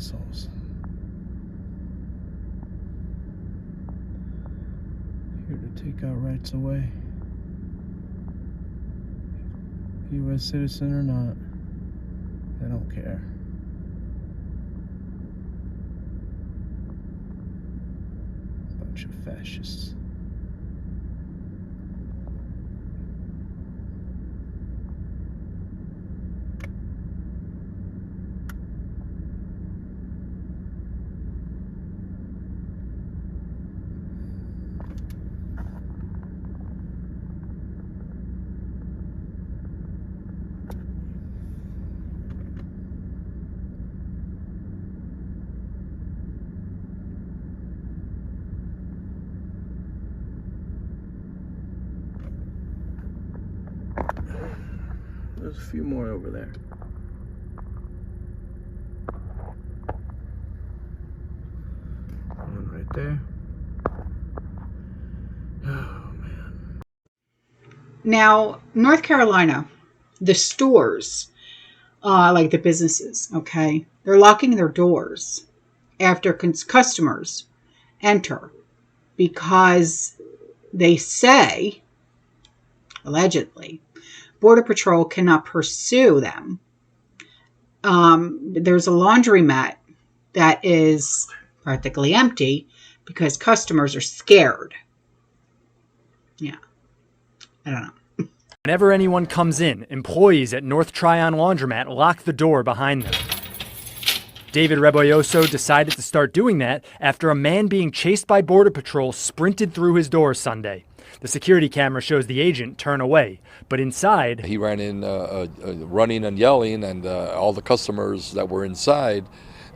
assholes. Here to take our rights away. U.S. citizen or not, they don't care. Bunch of fascists. There's a few more over there. One right there. Oh, man. Now, North Carolina, the stores, like the businesses, okay, they're locking their doors after customers enter because they say, allegedly, Border Patrol cannot pursue them. There's a laundromat that is practically empty because customers are scared. Yeah, I don't know. Whenever anyone comes in, employees at North Tryon Laundromat lock the door behind them. David Rebolloso decided to start doing that after a man being chased by Border Patrol sprinted through his door Sunday. The security camera shows the agent turn away, but inside... He ran in running and yelling, and all the customers that were inside,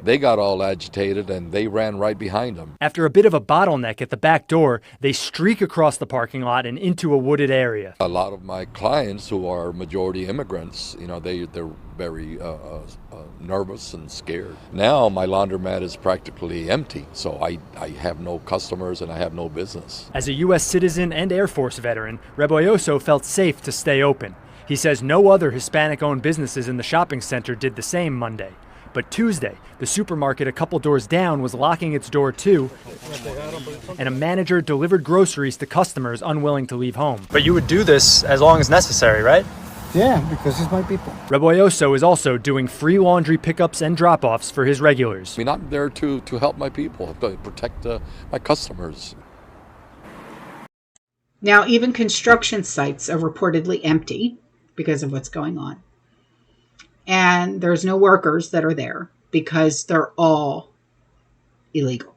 they got all agitated and they ran right behind him. After a bit of a bottleneck at the back door, they streak across the parking lot and into a wooded area. A lot of my clients who are majority immigrants, you know, they're very nervous and scared. Now my laundromat is practically empty, so I have no customers and I have no business. As a U.S. citizen and Air Force veteran, Rebolloso felt safe to stay open. He says no other Hispanic-owned businesses in the shopping center did the same Monday. But Tuesday, the supermarket a couple doors down was locking its door too, and a manager delivered groceries to customers unwilling to leave home. But you would do this as long as necessary, right? Yeah, because it's my people. Rebolloso is also doing free laundry pickups and drop-offs for his regulars. I mean, I'm there to help my people, to protect my customers. Now, even construction sites are reportedly empty because of what's going on. And there's no workers that are there because they're all illegal.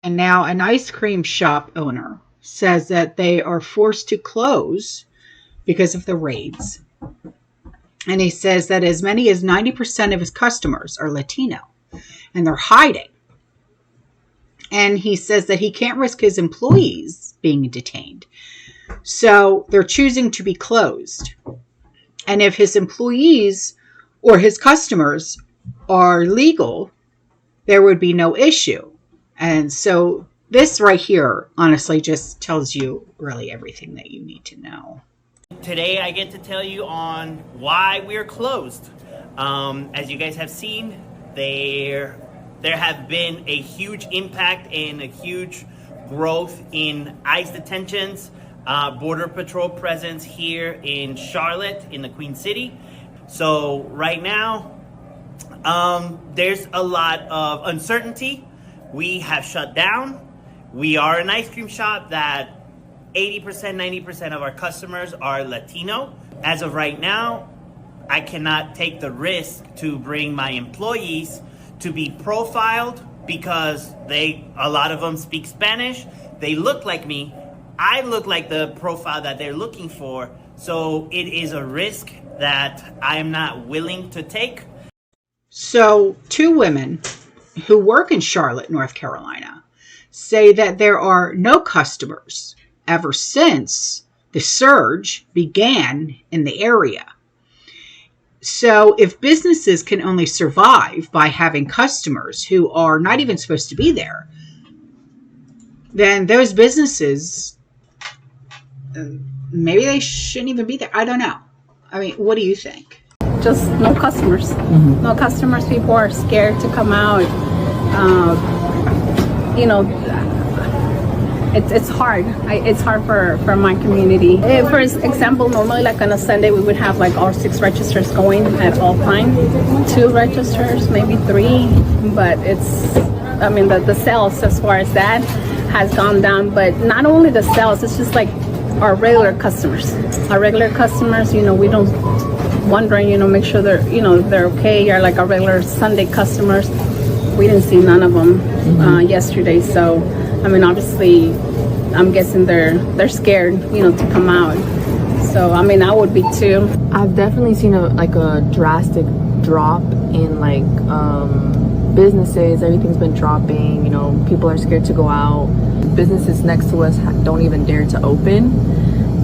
And now an ice cream shop owner says that they are forced to close because of the raids. And he says that as many as 90% of his customers are Latino and they're hiding. And he says that he can't risk his employees being detained. So they're choosing to be closed. And if his employees or his customers are legal, there would be no issue. And so this right here, honestly, just tells you really everything that you need to know. Today I get to tell you on why we're closed. As you guys have seen, there have been a huge impact and a huge growth in ICE detentions, Border Patrol presence here in Charlotte, in the Queen City. So right now, there's a lot of uncertainty. We have shut down. We are an ice cream shop that 80%, 90% of our customers are Latino. As of right now, I cannot take the risk to bring my employees to be profiled because a lot of them speak Spanish. They look like me. I look like the profile that they're looking for. So it is a risk that I am not willing to take. So, two women who work in Charlotte, North Carolina, say that there are no customers ever since the surge began in the area. So, if businesses can only survive by having customers who are not even supposed to be there, then those businesses, maybe they shouldn't even be there. I don't know. I mean, what do you think? Just no customers. No customers. People are scared to come out. You know, it's hard. It's hard for my community. For example, normally like on a Sunday we would have like all 6 registers going at all time. 2 registers, maybe 3, but it's, I mean, the sales as far as that has gone down. But not only the sales, it's just like our regular customers. Our regular customers, you know, we don't wondering, you know, make sure they're, you know, they're okay. Or like our regular Sunday customers, we didn't see none of them yesterday. So, I mean, obviously, I'm guessing they're scared, you know, to come out. So, I mean, I would be too. I've definitely seen a drastic drop in like businesses. Everything's been dropping. You know, people are scared to go out. Businesses next to us don't even dare to open.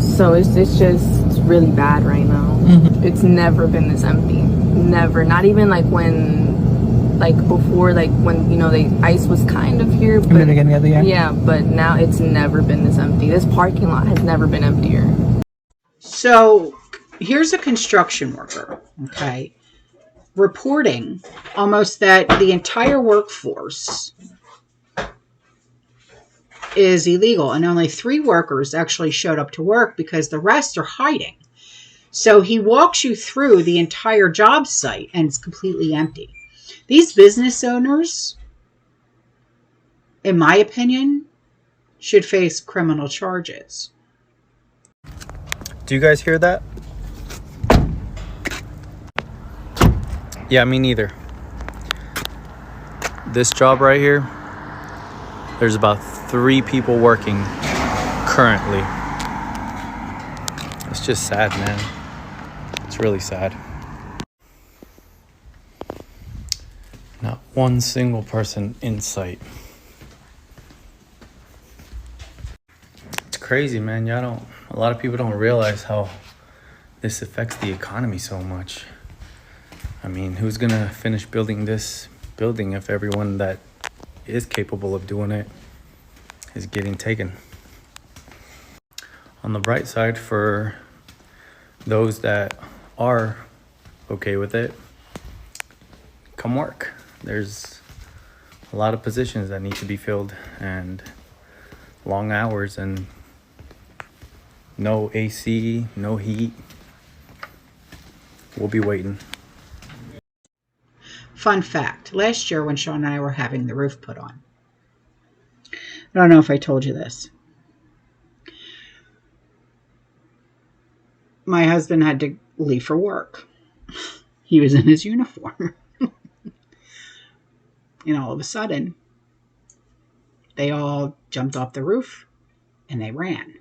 So it's just really bad right now. It's never been this empty. Never. Not even like when, like before, like when, you know, the ice was kind of here. But, yeah, but now it's never been this empty. This parking lot has never been emptier. So here's a construction worker, okay, reporting almost that the entire workforce is illegal and only 3 workers actually showed up to work because the rest are hiding. So he walks you through the entire job site and it's completely empty. These business owners, in my opinion, should face criminal charges. Do you guys hear that? Yeah, me neither. This job right here, there's about 3 people working currently. It's just sad, man. It's really sad. Not one single person in sight. It's crazy, man. A lot of people don't realize how this affects the economy so much. I mean, who's gonna finish building this building if everyone that is capable of doing it is getting taken? On the bright side, for those that are okay with it, come work. There's a lot of positions that need to be filled and long hours and no AC, no heat. We'll be waiting. Fun fact, last year when Sean and I were having the roof put on, I don't know if I told you this, my husband had to leave for work. He was in his uniform. And all of a sudden, they all jumped off the roof and they ran.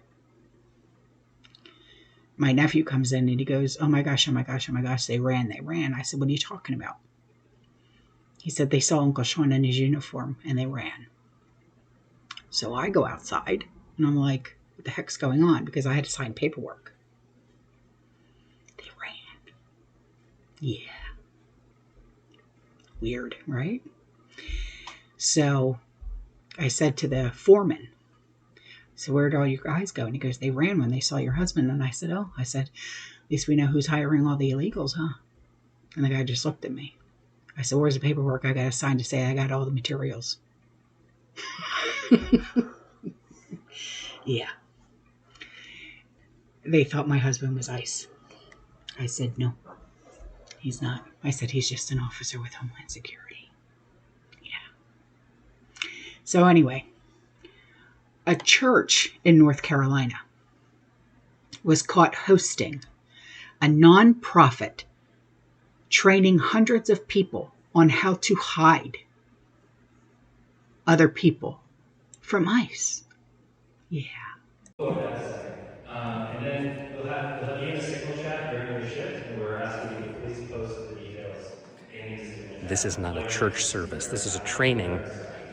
My nephew comes in and he goes, oh my gosh, oh my gosh, oh my gosh, they ran. I said, what are you talking about? He said they saw Uncle Sean in his uniform and they ran. So I go outside and I'm like, what the heck's going on? Because I had to sign paperwork. They ran. Yeah. Weird, right? So I said to the foreman, so where'd all your guys go? And he goes, they ran when they saw your husband. And I said, oh, at least we know who's hiring all the illegals, huh? And the guy just looked at me. I said, where's the paperwork I got to sign to say I got all the materials? Yeah. They thought my husband was ICE. I said, no, he's not. I said, he's just an officer with Homeland Security. Yeah. So anyway, a church in North Carolina was caught hosting a nonprofit training hundreds of people on how to hide other people from ICE. Yeah. And then you'll be in a signal chat during your shift, and we're asking you to please post the details in the signal chat. this is not a church service. This is a training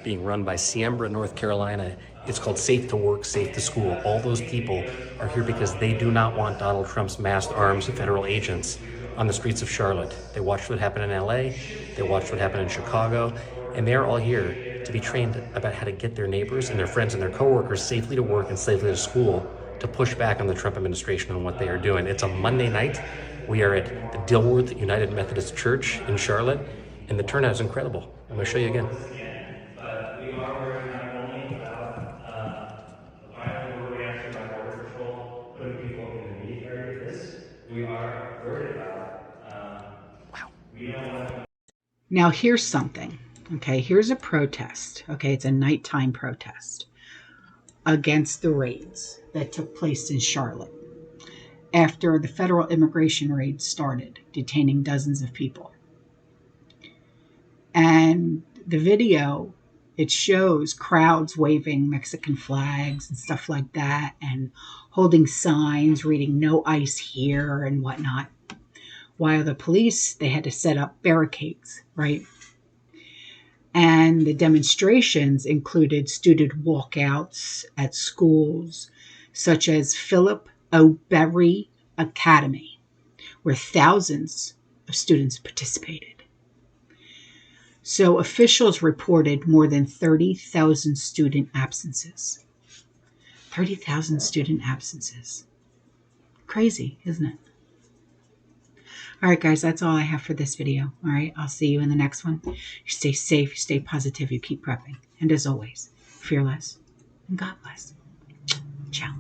being run by Siembra, North Carolina. It's called Safe to Work, Safe to School. All those people are here because they do not want Donald Trump's masked armed federal agents on the streets of Charlotte. They watched what happened in LA, they watched what happened in Chicago, and they're all here to be trained about how to get their neighbors and their friends and their coworkers safely to work and safely to school to push back on the Trump administration on what they are doing. It's a Monday night. We are at the Dilworth United Methodist Church in Charlotte, and the turnout is incredible. I'm going to show you again. Now here's something. Okay, here's a protest. Okay, it's a nighttime protest against the raids that took place in Charlotte after the federal immigration raids started, detaining dozens of people. And the video, it shows crowds waving Mexican flags and stuff like that, and holding signs reading "No ICE here" and whatnot. While the police, they had to set up barricades, right? And the demonstrations included student walkouts at schools such as Philip O. Berry Academy, where thousands of students participated. So officials reported more than 30,000 student absences. 30,000 student absences. Crazy, isn't it? All right, guys, that's all I have for this video. All right, I'll see you in the next one. You stay safe, you stay positive, you keep prepping. And as always, fear less and God bless. Ciao.